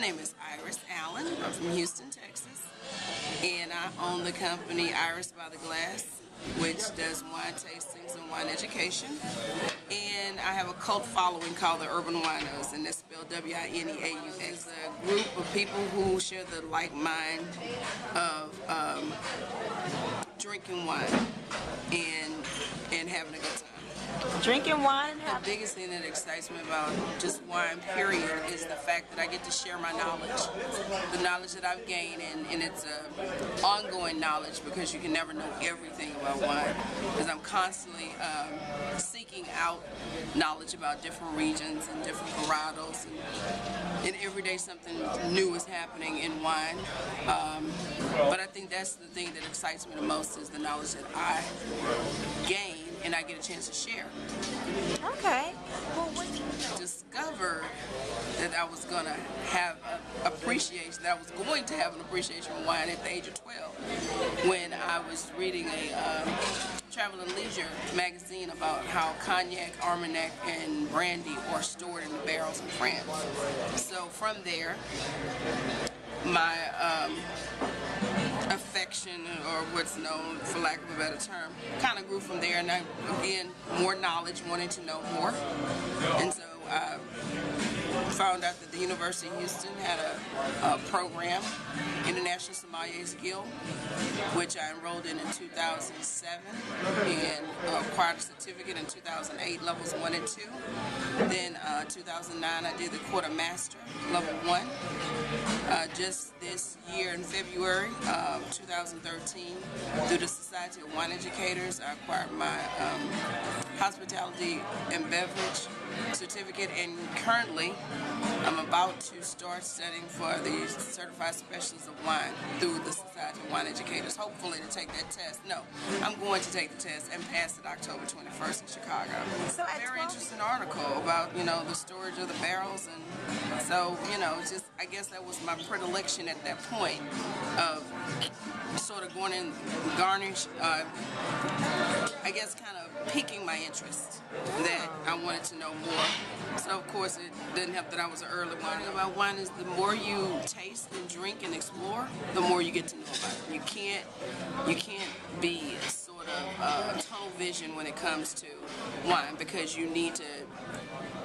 name is Iris Allen. I'm from Houston, Texas, and I own the company Iris by the Glass, which does wine tastings and wine education. And I have a cult following called the Urban Winos, and that's spelled W-I-N-E-A-U-S. It's a group of people who share the like mind of drinking wine and having a good time. Drinking wine and The biggest thing that excites me about just wine, period, is the fact that I get to share my knowledge. The knowledge that I've gained, and it's ongoing knowledge, because you can never know everything about wine. Because I'm constantly seeking out knowledge about different regions and different varietals, and every day something new is happening in wine. But I think that's the thing that excites me the most, is the knowledge that I gain and I get a chance to share. Okay. Well, what discovered that I was going to have an appreciation for wine at the age of 12, when I was reading a Travel and Leisure magazine about how cognac, armagnac, and brandy are stored in the barrels in France. So from there, my affection, or what's known, for lack of a better term, kind of grew from there, and I, again, more knowledge, wanting to know more. And so I found out that the University of Houston had a program, International Sommeliers Guild, which I enrolled in 2007, and acquired a certificate in 2008, levels 1 and 2. Then 2009, I did the quarter master, level 1. Just this year in February 2013, through the Society of Wine Educators, I acquired my hospitality and beverage certificate, and currently I'm about to start studying for the Certified Specialist of Wine through the Society of Wine Educators, hopefully to take that test. No, I'm going to take the test and pass it October 21st in Chicago. So very interesting article about, the storage of the barrels, and so, just, I guess that was my predilection at that point of sort of going in, garnish, I guess kind of piquing my interest, that I wanted to know more. So of course it didn't help that I was an early wine. The thing about wine is, the more you taste and drink and explore, the more you get to know about it. You can't be sort of tunnel vision when it comes to wine, because you need to,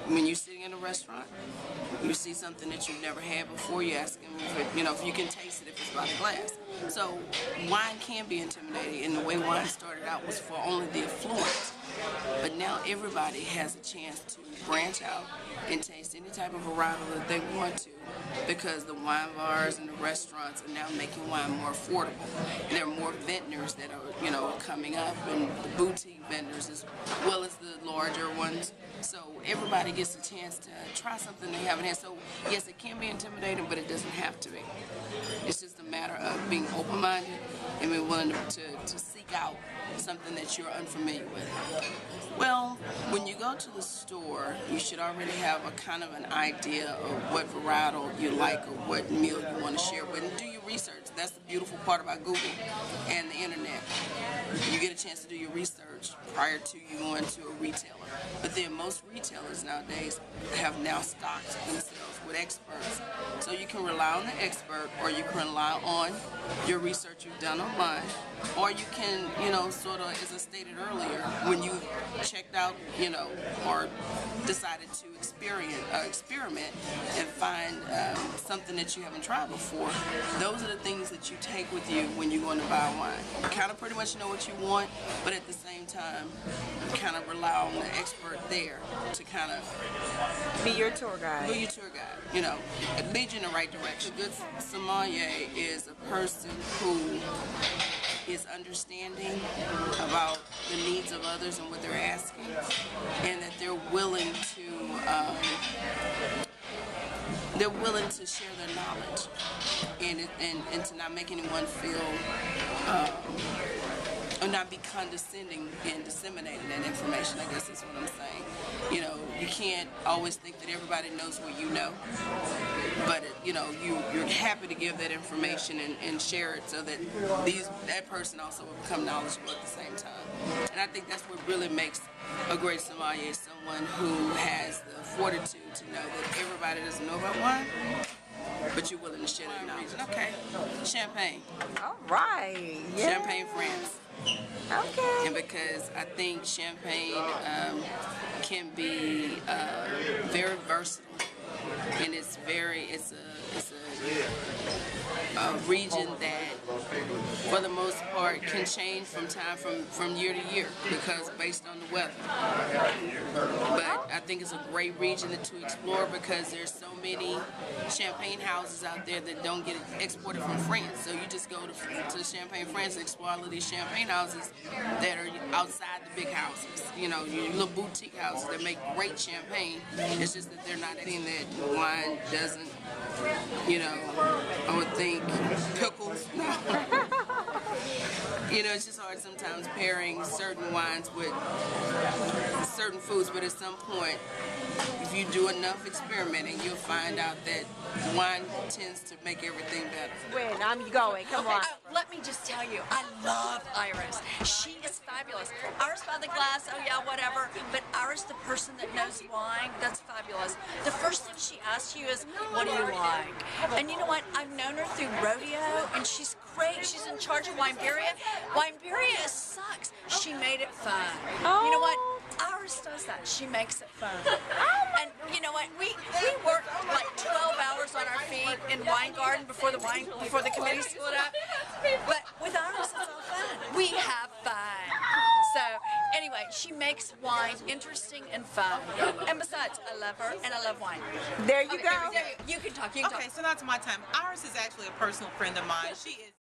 when you're sitting in a restaurant, you see something that you've never had before, you ask them if you can taste it, if it's by the glass. So wine can be intimidating, and the way wine started out was for only the affluent. But now everybody has a chance to branch out and taste any type of varietal that they want to, because the wine bars and the restaurants are now making wine more affordable. And there are more vintners that are, coming up, and the boutique vendors as well as the larger ones. So everybody gets a chance to try something they haven't had. So yes, it can be intimidating, but it doesn't have to be. It's just a matter of being open-minded and being willing to seek out something that you're unfamiliar with. Well, when you go to the store, you should already have a kind of an idea of what varietal you like or what meal you want to share with, and do your research. That's the beautiful part about Google and the internet. You get a chance to do your research prior to you going to a retailer. But then most retailers nowadays have now stocked themselves with experts. So you can rely on the expert, or you can rely on your research you've done online, or you can, sort of, as I stated earlier, when you checked out, or decided to experiment and find something that you haven't tried before, those are the things that you take with you when you're going to buy wine. You kind of pretty much know what you want, but at the same time, you kind of rely on the expert there to kind of be your tour guide. Be your tour guide, lead you in the right direction. A good sommelier is a person who is understanding about the needs of others and what they're asking, and that they're willing to share their knowledge, and to not make anyone feel or not be condescending in disseminating that information. I guess that's what I'm saying. You can't always think that everybody knows what you know, but you're happy to give that information and share it, so that that person also will become knowledgeable at the same time. And I think that's what really makes a great sommelier, someone who has the fortitude to know that everybody doesn't know about wine, but you're willing to share that knowledge. Okay, Champagne. All right. Yeah. Champagne, France. Okay. And because I think Champagne can be very versatile, and it's a region that, for the most part, can change from year to year because based on the weather. But I think it's a great region to explore because there's so many champagne houses out there that don't get exported from France. So you just go to Champagne, France, and explore all of these champagne houses that are outside the big houses. You know, your little boutique houses that make great champagne. It's just that they're not adding that wine doesn't. You know, I would think pickles. No. You know, it's just hard sometimes pairing certain wines with certain foods, but at some point, if you do enough experimenting, you'll find out that wine tends to make everything better. Where I'm going. Come on. Let me just tell you, I love Iris. She is fabulous. Iris by the glass, oh yeah, whatever. But Iris, the person that knows wine, that's fabulous. The first thing she asks you is, what do you like? And you know what? I've known her through rodeo, and she's great. She's in charge of Wineberia. Wineberia sucks. She made it fun. Oh. You know what? Iris does that. She makes it fun. And you know what? We work like 12 hours on our feet in Wine Garden before the committee split up. But with Iris, it's all fun. We have fun. So anyway, she makes wine interesting and fun. And besides, I love her and I love wine. There you Okay, go. You can talk. You can Okay, talk. so that's my time. Iris is actually a personal friend of mine. She is